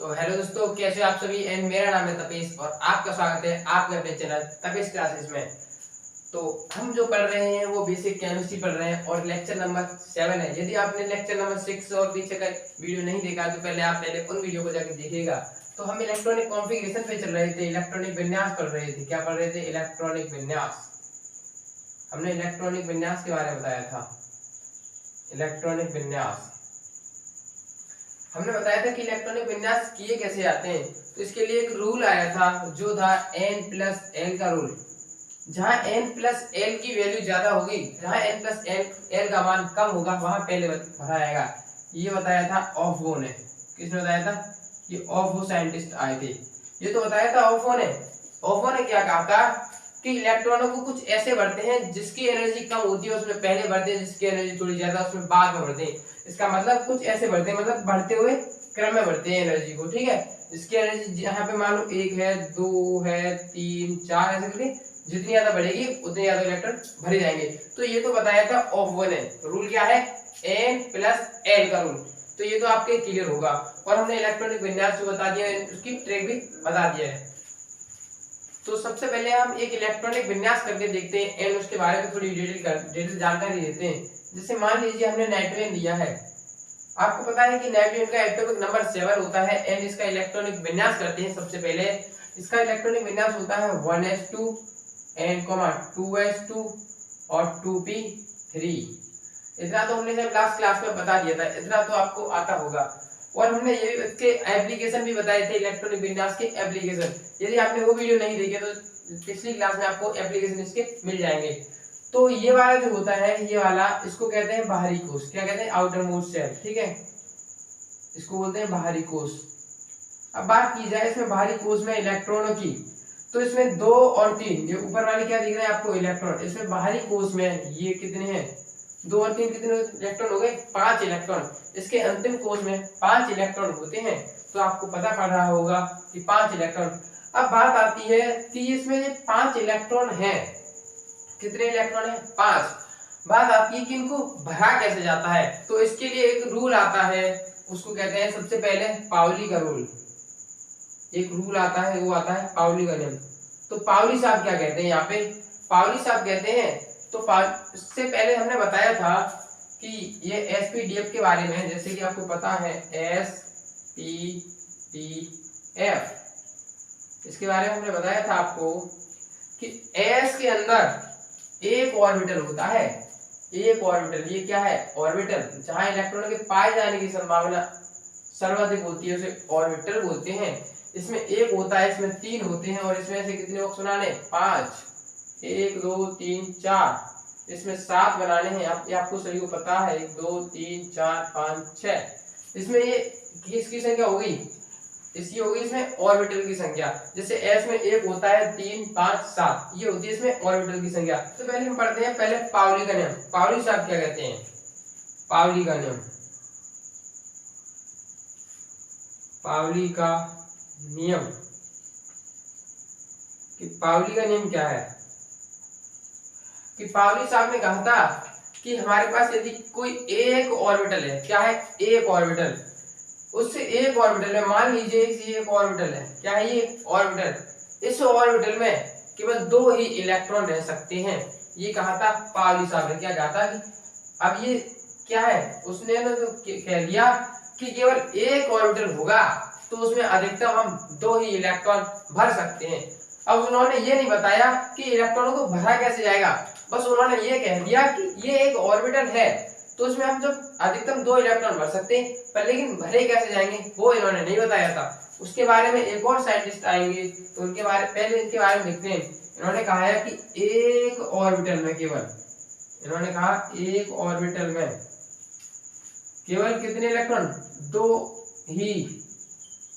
तो हेलो दोस्तों, कैसे हो आप सभी। एंड मेरा नाम है तपेश और आपका स्वागत है आपके अपने चैनल तपेश क्लासेस में। तो हम जो पढ़ रहे हैं वो बेसिक केमिस्ट्री पढ़ रहे हैं और लेक्चर नंबर 7 है। यदि आपने लेक्चर नंबर 6 और पीछे का वीडियो नहीं देखा तो पहले आप उन वीडियो को जाकर देखिएगा। तो हम इलेक्ट्रॉनिक कॉन्फ़िगरेशन पे चल रहे थे, इलेक्ट्रॉनिक विन्यास पढ़ रहे थे। क्या पढ़ रहे थे? इलेक्ट्रॉनिक विन्यास। हमने इलेक्ट्रॉनिक विन्यास के बारे में बताया था। इलेक्ट्रॉनिक विन्यास हमने बताया था कि इलेक्ट्रॉनिक विन्यास किए कैसे जाते हैं। तो इसके लिए एक रूल आया था जो था n+l का रूल। जहां n+l की वैल्यू ज्यादा होगी, जहां n+l का मान कम होगा वहां पहले भरा जाएगा। ये बताया था ऑफबो ने। किसने बताया था? ये ऑफबो साइंटिस्ट आए थे। ये तो बताया था ऑफबो ने। ऑफबो ने क्या कहा था कि इलेक्ट्रॉनों को कुछ ऐसे बढ़ते हैं जिसकी एनर्जी कम होती है उसमें पहले बढ़ते हैं, जिसकी एनर्जी थोड़ी ज्यादा उसमें बाद में बढ़ते हैं। इसका मतलब कुछ ऐसे बढ़ते हैं, मतलब बढ़ते हुए क्रम में बढ़ते हैं एनर्जी को। ठीक है, जिसकी एनर्जी यहाँ पे मान लो 1 है, 2 है, 3, 4 ऐसे करके जितनी ज्यादा बढ़ेगी उतने ज्यादा इलेक्ट्रॉन भरे जाएंगे। तो ये तो बताया था ऑफबो ने। रूल क्या है? n+l का रूल। तो ये तो आपके क्लियर होगा। और हमने इलेक्ट्रॉनिक विन्यास जो बता दिया है उसकी ट्रिक भी बता दिया है। तो सबसे पहले हम एक इलेक्ट्रॉनिक विन्यास करके देखते हैं एंड उसके बारे में थोड़ी डिटेल जानकारी देते हैं। जैसे मान लीजिए हमने नाइट्रोजन लिया है। आपको पता है कि नाइट्रोजन का एटॉमिक नंबर 7 होता है एंड इसका इलेक्ट्रॉनिक विन्यास करते हैं। सबसे पहले इसका इलेक्ट्रॉनिक विन्यास होता है 1s2 एंड 2s2 और 2p3। इतना तो हमने जब लास्ट क्लास में बता दिया था, इतना तो आपको आता होगा। और हमने ये इसके एप्लीकेशन भी बताए थे, इलेक्ट्रॉनिक विन्यास के एप्लीकेशन। यदि आपने वो वीडियो नहीं देखे तो पिछली क्लास में आपको एप्लीकेशन इसके मिल जाएंगे। तो ये वाला जो होता है, ये वाला इसको कहते हैं बाहरी कोश। क्या कहते हैं? Outermost shell. ठीक है, इसको बोलते हैं बाहरी कोश। अब बात की जाए इसमें बाहरी कोश में इलेक्ट्रॉनों की, तो इसमें 2 और 3, ये ऊपर वाली क्या दिख रहा है आपको? इलेक्ट्रॉन। इसमें बाहरी कोश में ये कितने हैं? 2 और 3 कितने इलेक्ट्रॉन हो गए? 5 इलेक्ट्रॉन। इसके अंतिम कोश में 5 इलेक्ट्रॉन होते हैं। तो आपको पता पड़ रहा होगा कि 5 इलेक्ट्रॉन। अब बात आती है कि इसमें ये 5 इलेक्ट्रॉन है। कितने इलेक्ट्रॉन है? 5। बात आती है कि इनको भरा कैसे जाता है। तो इसके लिए एक रूल आता है, उसको कहते हैं सबसे पहले पाउली का रूल। एक रूल आता है, वो आता है पाउली का नियम। तो पाउली साहब क्या कहते हैं यहाँ पे? पाउली साहब कहते हैं, तो इससे पहले हमने बताया था कि ये एसपीडीएफ के बारे में, जैसे कि आपको पता है एसपीडीएफ, इसके बारे में हमने बताया था आपको कि एस के अंदर एक ऑर्बिटल होता है। एक ऑर्बिटल, ये क्या है? ऑर्बिटल। जहां इलेक्ट्रॉन के पाए जाने की संभावना सर्वाधिक होती है उसे ऑर्बिटल बोलते हैं। इसमें एक होता है, इसमें 3 होते हैं और इसमें से कितने बॉक्स बनाने? 5। 1 2 3 4। इसमें 7 बनाने हैं। आपको सभी को पता है। 1 2 3 4 5 6। इसमें ये किसकी संख्या होगी? इसकी होगी इसमें ऑर्बिटल की संख्या। जैसे एस में एक होता है, 3 5 7, ये होती है इसमें ऑर्बिटल की संख्या। तो पहले हम पढ़ते हैं पहले पाउली का नियम। पाउली साहब क्या कहते हैं? पाउली का नियम। पाउली का नियम कि पाउली का नियम क्या है? कि पाउली साहब ने कहा था कि हमारे पास यदि कोई एक ऑर्बिटल है, क्या है? एक ऑर्बिटल, उससे एक ऑर्बिटल है, मान लीजिए ये एक ऑर्बिटल है। क्या है ये? ऑर्बिटल। इस ऑर्बिटल में केवल 2 ही इलेक्ट्रॉन रह सकते हैं। ये कहा था पाउली साहब ने। क्या कहा था कि अब ये क्या है? उसने ना तो कह दिया कि केवल एक ऑर्बिटल होगा तो उसमें अधिकतम हम 2 ही इलेक्ट्रॉन भर सकते हैं। अब उन्होंने ये नहीं बताया कि इलेक्ट्रॉनों को भरा कैसे जाएगा, बस उन्होंने ये कह दिया कि ये एक ऑर्बिटल है तो उसमें हम जब अधिकतम 2 इलेक्ट्रॉन भर सकते हैं, पर लेकिन भरे कैसे जाएंगे वो इन्होंने नहीं बताया था। उसके बारे में एक और साइंटिस्ट आएंगे तो उनके बारे पहले इनके बारे में देखते हैं। इन्होंने कहा है कि एक ऑर्बिटल में केवल, इन्होंने कहा एक ऑर्बिटल में केवल कितने इलेक्ट्रॉन?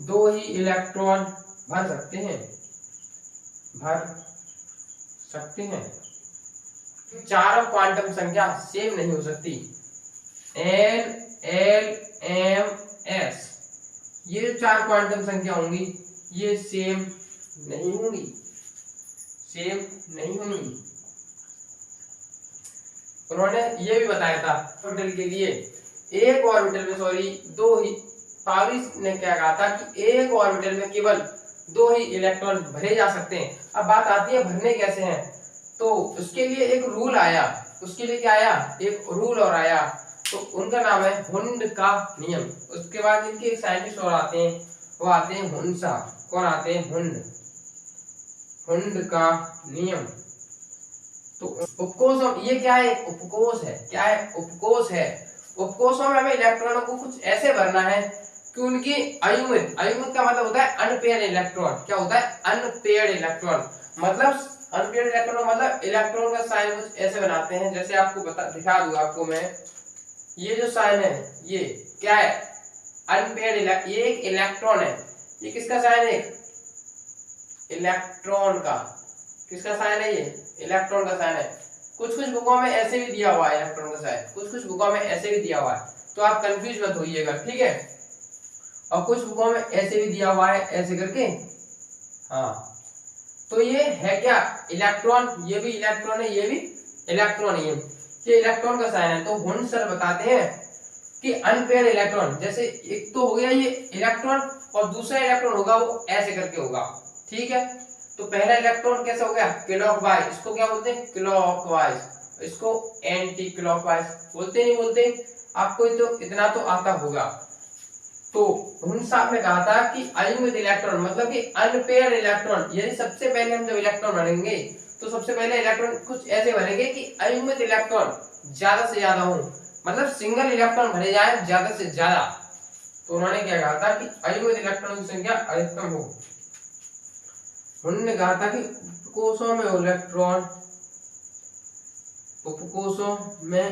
2 ही इलेक्ट्रॉन भर सकते हैं। भर सकते हैं। चारों क्वांटम संख्या सेम नहीं हो सकती। N L M S, ये जो 4 क्वांटम संख्या होंगी ये सेम नहीं होंगी। सेम नहीं होंगी। उन्होंने ये भी बताया था ऑर्बिटल के लिए, एक ऑर्बिटल में 2 ही पावली ने क्या कहा था कि एक ऑर्बिटल में केवल 2 ही इलेक्ट्रॉन भरे जा सकते हैं। अब बात आती है भरने कैसे हैं, तो उसके लिए एक रूल आया, उसके लिए क्या आया, एक रूल और आया, तो उनका नाम है हुंड का नियम। उसके बाद इनके साइंटिस्ट और आते हैं, वो आते हैं हुंसा। कौन आते हैं, हुंड का नियम। तो उपकोष, ये क्या है, उपकोष है, क्या है, उपकोष है। उपकोषों में हमें इलेक्ट्रॉनों को कुछ ऐसे भरना है कि उनकी अयुग्मित, अयुग्मित का मतलब होता है अनपेयर्ड इलेक्ट्रॉन। क्या होता है, अनपेयर्ड इलेक्ट्रॉन। मतलब अनपेयर्ड इलेक्ट्रॉन मतलब इलेक्ट्रॉन का साइन कुछ ऐसे बनाते हैं, जैसे आपको दिखा दूंगा आपको मैं, ये जो साइन है ये क्या है, अनपेयर्ड, ये एक इलेक्ट्रॉन है। ये किसका साइन है, इलेक्ट्रॉन का। किसका साइन है, ये इलेक्ट्रॉन का साइन है। कुछ कुछ बुकों में ऐसे भी दिया हुआ है इलेक्ट्रॉन का साइन, कुछ कुछ बुकों में ऐसे भी दिया हुआ है, तो आप कंफ्यूज मत होइएगा, ठीक है। और कुछ बुकों में ऐसे भी दिया हुआ है, ऐसे करके, हाँ। तो ये है क्या, इलेक्ट्रॉन, ये भी इलेक्ट्रॉन है, ये भी इलेक्ट्रॉन है, ये इलेक्ट्रॉन का साइन है। तो हुंड सर बताते हैं कि अनपेयर्ड इलेक्ट्रॉन, जैसे एक तो हो गया ये इलेक्ट्रॉन और दूसरा इलेक्ट्रॉन होगा वो ऐसे करके होगा, ठीक है। तो पहला इलेक्ट्रॉन कैसा हो गया, क्लॉकवाइज, इसको क्या बोलते हैं, क्लॉकवाइज, इसको एंटी क्लॉकवाइज बोलते, नहीं बोलते, आपको तो इतना तो आता होगा। तो हुंड साहब ने कहा था कि अयुग्मित इलेक्ट्रॉन मतलब कि अनपेयर्ड इलेक्ट्रॉन, यदि सबसे पहले हम जब इलेक्ट्रॉन भरेंगे तो सबसे पहले इलेक्ट्रॉन कुछ ऐसे भरेंगे कि अयुग्मित इलेक्ट्रॉन ज्यादा से ज्यादा हो, मतलब सिंगल इलेक्ट्रॉन भरे जाए ज्यादा से ज्यादा। तो उन्होंने क्या कहा था कि अयुग्मित इलेक्ट्रॉन की संख्या अधिकतम हो। उन्होंने कहा था कि उपकोषों में इलेक्ट्रॉन, उपकोषों में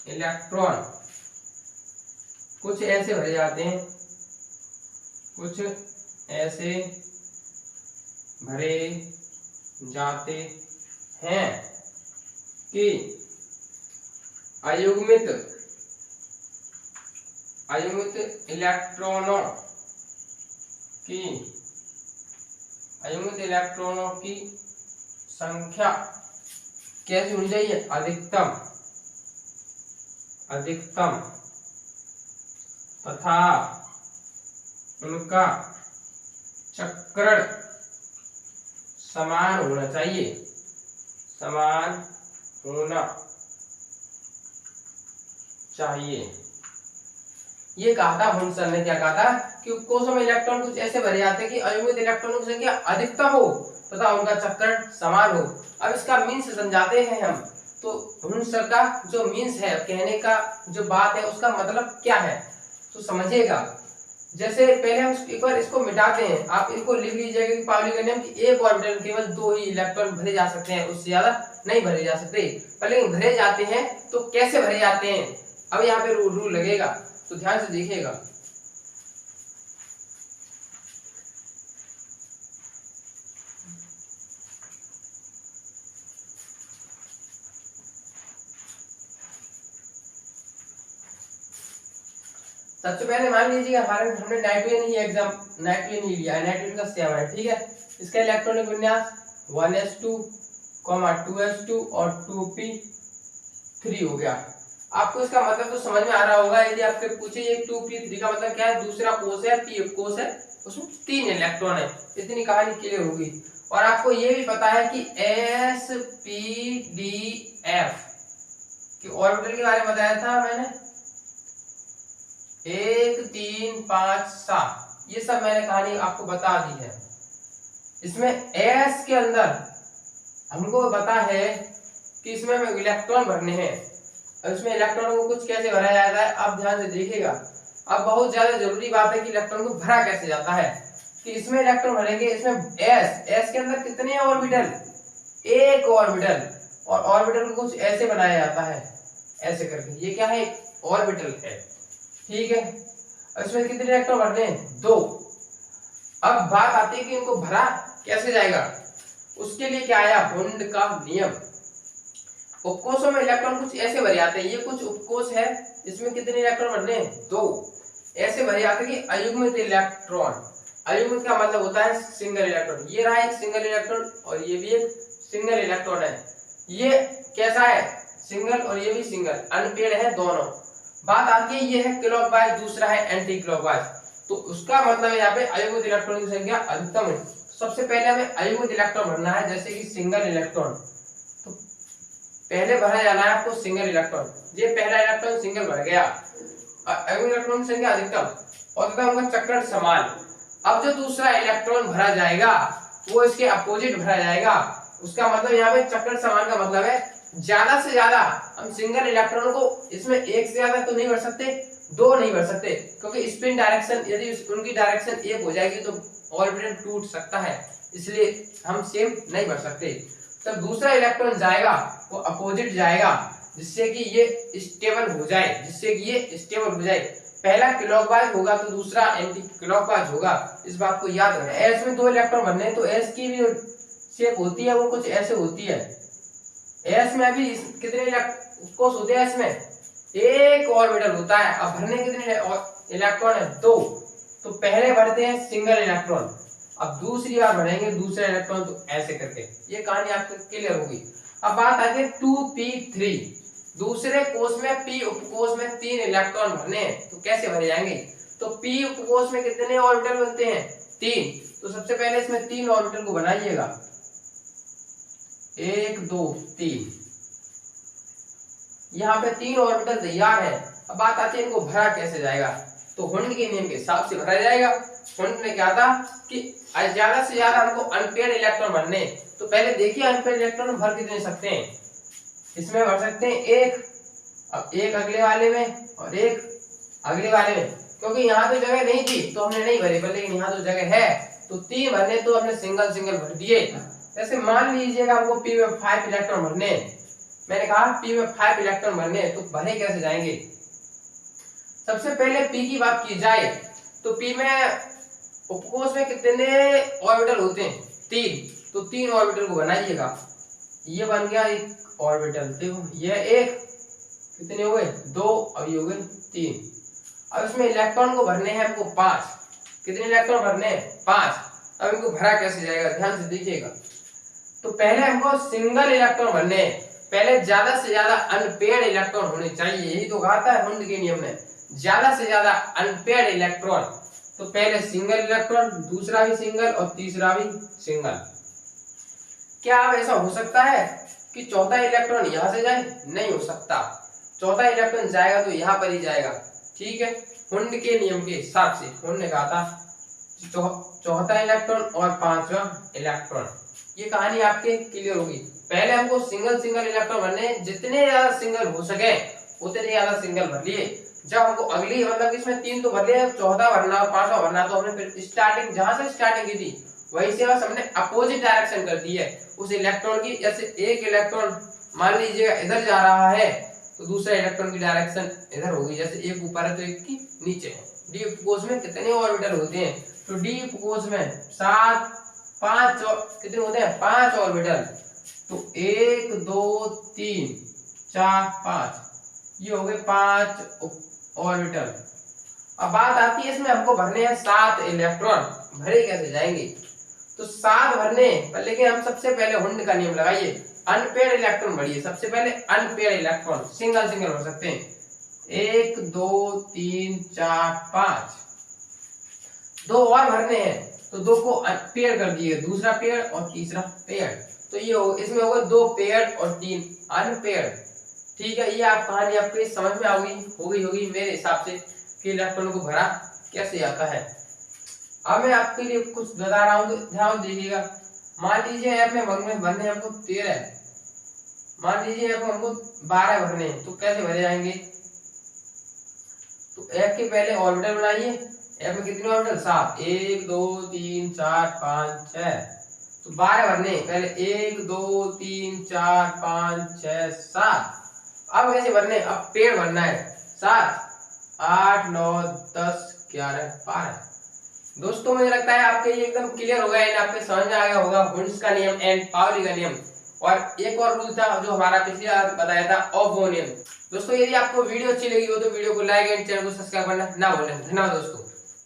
इलेक्ट्रॉन कुछ ऐसे भरे जाते हैं, कुछ ऐसे भरे जाते हैं कि अयुग्मित इलेक्ट्रॉनों की, अयुग्मित इलेक्ट्रॉनों की संख्या कैसी होनी चाहिए, अधिकतम, अधिकतम, तथा उनका चक्रण समान होना चाहिए, समान होना चाहिए। ये कहा था हुंड सर ने, क्या कहा था कि उपकोषों में इलेक्ट्रॉन कुछ ऐसे भरे जाते हैं कि अयुग्मित इलेक्ट्रॉनों की संख्या अधिकतम हो तथा उनका चक्रण समान हो। अब इसका मीन्स समझाते हैं हम। तो हुंड सर का जो मीन्स है, कहने का जो बात है, उसका मतलब क्या है तो समझिएगा। जैसे पहले हम एक बार इसको मिटाते हैं, आप इनको लिख लीजिएगा कि पाउली का नियम कि एक ऑर्बिटल केवल 2 ही इलेक्ट्रॉन भरे जा सकते हैं, उससे ज्यादा नहीं भरे जा सकते। पहले भरे जाते हैं तो कैसे भरे जाते हैं, अब यहाँ पे रूल लगेगा, तो ध्यान से देखिएगा। सबसे पहले मान लीजिए हमने नाइट्रोजन ही एग्जाम, नाइट्रोजन ही लिया है, नाइट्रोजन का 7 है, ठीक है। इसका इलेक्ट्रॉनिक विन्यास 1s2, 2s2 और 2p3 हो गया। आपको इसका मतलब तो समझ में आ रहा होगा। यदि आपसे पूछे ये 2p3 का मतलब क्या है, दूसरा कोष है, p कोष है, उसमें 3 इलेक्ट्रॉन है, इतनी कहानी क्लियर होगी। और आपको ये भी पता है कि sp-d-f कि ऑर्बिटल के बारे में बताया था मैंने, 1 3 5 7, ये सब मैंने कहानी आपको बता दी है। इसमें s के अंदर हमको पता है कि इसमें हमें इलेक्ट्रॉन भरने हैं, और इसमें इलेक्ट्रॉनों को कुछ कैसे भरा जाता है, आप ध्यान से देखिएगा। अब बहुत ज्यादा जरूरी बात है कि इलेक्ट्रॉन को भरा कैसे जाता है, कि इसमें इलेक्ट्रॉन भरेंगे, इसमें s के अंदर कितने ऑर्बिटल, एक ऑर्बिटल, और ऑर्बिटल को कुछ ऐसे बनाया जाता है, ऐसे करके, ये क्या है, एक ऑर्बिटल है, ठीक है। इसमें कितने इलेक्ट्रॉन भरने हैं, 2। अब बात आती है कि इनको भरा कैसे जाएगा, उसके लिए क्या आया, हुंड का नियम। उपकोषों में इलेक्ट्रॉन कुछ ऐसे भरे जाते हैं, ये कुछ उपकोष है, इसमें कितने इलेक्ट्रॉन भरने हैं, 2। ऐसे भरे जाते हैं कि अयुग्मित इलेक्ट्रॉन, अयुग्मित का मतलब होता है सिंगल इलेक्ट्रॉन, ये रहा एक सिंगल इलेक्ट्रॉन और ये भी एक सिंगल इलेक्ट्रॉन है। ये कैसा है, सिंगल, और ये भी सिंगल, अनपेयर्ड है दोनों। बात आती है ये है क्लॉकवाइज, दूसरा है एंटी क्लॉकवाइज। तो उसका मतलब है यहाँ पे अयुग्मित इलेक्ट्रॉन की संख्या अधिकतम है। सबसे पहले हमें अयुग्मित इलेक्ट्रॉन भरना है, जैसे कि सिंगल इलेक्ट्रॉन। तो पहले भरा जाना है आपको सिंगल इलेक्ट्रॉन। ये पहला इलेक्ट्रॉन सिंगल भर गया, अयुग्मित इलेक्ट्रॉन की संख्या अधिकतम और तथा उनका चक्रण समान। अब जो दूसरा इलेक्ट्रॉन भरा जाएगा वो इसके अपोजिट भरा जाएगा। उसका मतलब यहाँ पे चक्रण समान का मतलब है ज्यादा से ज्यादा हम सिंगल इलेक्ट्रॉन को इसमें एक से ज्यादा तो नहीं भर सकते, दो नहीं भर सकते, क्योंकि स्पिन डायरेक्शन यदि उनकी डायरेक्शन एक हो जाएगी तो ऑर्बिटल टूट सकता है, इसलिए हम सेम नहीं भर सकते। तब दूसरा इलेक्ट्रॉन जाएगा वो अपोजिट जाएगा, जिससे कि ये स्टेबल हो जाए, जिससे कि ये स्टेबल हो जाए। पहला क्लॉकवाइज होगा तो दूसरा एंटी क्लॉकवाइज होगा, इस बात को याद रखना। एस में दो इलेक्ट्रॉन बनने हैं तो एस की भी शेप होती है वो कुछ ऐसे होती है। एस में अभी कितने कोस होते हैं? इसमें एक ऑर्बिटल होता है। अब भरने कितने इलेक्ट्रॉन है? दो। तो पहले भरते हैं सिंगल इलेक्ट्रॉन, अब दूसरी बार भरेंगे दूसरा इलेक्ट्रॉन, तो ऐसे करके ये कहानी आपको क्लियर होगी। अब बात आती है 2p3। दूसरे कोष में p उपकोष में 3 इलेक्ट्रॉन भरने हैं, तो कैसे भरे जाएंगे? तो p उपकोष में कितने ऑर्बिटल बनते हैं? 3। तो सबसे पहले इसमें 3 ऑर्बिटल को बनाइएगा, 1 2 3। यहाँ पे 3 ऑर्बिटल तैयार है। अब बात आती है इनको भरा कैसे जाएगा? तो हुंड के नियम के हिसाब से भरा जाएगा। हुंड ने क्या था कि ज्यादा से ज्यादा हमको अनपेयर्ड इलेक्ट्रॉन भरने, तो पहले देखिए अनपेयर्ड इलेक्ट्रॉन भर कितने सकते हैं। इसमें भर सकते हैं एक, अब एक अगले वाले में और एक अगले वाले में, क्योंकि यहाँ तो जगह नहीं थी तो हमने नहीं भरे, लेकिन यहाँ तो जगह है तो 3 भरने, तो हमने सिंगल सिंगल भर दिए। जैसे मान लीजिएगा हमको p में 5 इलेक्ट्रॉन भरने, मैंने कहा p में 5 इलेक्ट्रॉन भरने, तो भरे कैसे जाएंगे? सबसे पहले p की बात की जाए तो p में उपकोष में कितने ऑर्बिटल होते हैं? 3। तो 3 ऑर्बिटल को बनाइएगा। ये बन गया एक ऑर्बिटल, देखो ये एक, कितने हो गए? 2, अब ये हो गए 3। अब इसमें इलेक्ट्रॉन को भरने हैं हमको 5। कितने इलेक्ट्रॉन भरने हैं? 5। अब इनको भरा कैसे जाएगा? ध्यान से देखिएगा। तो पहले हमको सिंगल इलेक्ट्रॉन भरने हैं, पहले ज्यादा से ज्यादा अनपेयर्ड इलेक्ट्रॉन होने चाहिए, यही तो कहा था हुंड के नियम में, ज्यादा से ज्यादा अनपेयर्ड इलेक्ट्रॉन। तो पहले सिंगल इलेक्ट्रॉन, दूसरा भी सिंगल और तीसरा भी सिंगल। क्या अब ऐसा हो सकता है कि चौथा इलेक्ट्रॉन यहां से जाए? नहीं हो सकता। चौथा इलेक्ट्रॉन जाएगा तो यहाँ पर ही जाएगा, ठीक है। हुंड के नियम के हिसाब से हुंड ने कहा था चौथा इलेक्ट्रॉन और 5वां इलेक्ट्रॉन। ये कहानी आपके क्लियर होगी। पहले हमको सिंगल सिंगल इलेक्ट्रॉन भरने, जितने ज्यादा सिंगल हो सके उतने ज्यादा सिंगल भर लिए। जब हमको अगली मतलब इसमें 3 तो भर लिए, चौथा भरना और 5वां भरना, तो हमने फिर स्टार्टिंग जहां से स्टार्टिंग की थी वहीं से बस हमने अपोजिट डायरेक्शन कर दी है उस इलेक्ट्रॉन की। जैसे एक इलेक्ट्रॉन मान लीजिएगा इधर जा रहा है तो दूसरा इलेक्ट्रॉन की डायरेक्शन इधर होगी, जैसे एक ऊपर है तो एक की नीचे है। डी उपकोष में कितने ऑर्बिटल होते हैं? तो डी उपकोष में 7 5 कितने होते हैं? 5 ऑर्बिटल। तो 1 2 3 4 5, ये हो गए 5 ऑर्बिटल। अब बात आती है इसमें हमको भरने हैं 7 इलेक्ट्रॉन, भरे कैसे जाएंगे? तो 7 भरने, लेकिन हम सबसे पहले हुंड का नियम लगाइए, अनपेयर्ड इलेक्ट्रॉन भरिए। सबसे पहले अनपेयर्ड इलेक्ट्रॉन सिंगल सिंगल भर सकते हैं, 1 2 3 4 5। 2 और भरने हैं तो 2 को पेयर कर दिए, दूसरा पेयर और तीसरा पेयर। तो ये इसमें होगा 2 पेयर और 3 अनपेयर्ड, ठीक है। ये आप कहानी आपके समझ में होगी मेरे हिसाब से कि इलेक्ट्रॉन को भरा कैसे आता है। अब मैं आपके लिए कुछ बता रहा हूँ तो ध्यान दीजिएगा। मान लीजिए ऐप में भरने हमको 13, मान लीजिए ऐप हमको 12 भरने हैं, तो कैसे भरे जाएंगे? तो ऐप के पहले ऑर्बिटल बनाइए। ऐप में कितने ऑर्बिटल? 7, 1 2 3 4 5 6। तो 12 भरने, पहले 1 2 3 4 5 6 7। अब कैसे भरने? अब पेड़ भरना है 7 8 9 10 11 12। दोस्तों मुझे लगता है आपके ये एकदम क्लियर हो गया, आपके समझ में आ गया होगा हुंड्स का नियम एंड पाउली का नियम। और एक और रूल था जो हमारा पिछले बार बताया था, ऑफ वो नियम। दोस्तों यदि आपको वीडियो अच्छी लगी हो तो वीडियो को लाइक एंड चैनल को सब्सक्राइब करना ना भूलें। धन्यवाद दोस्तों।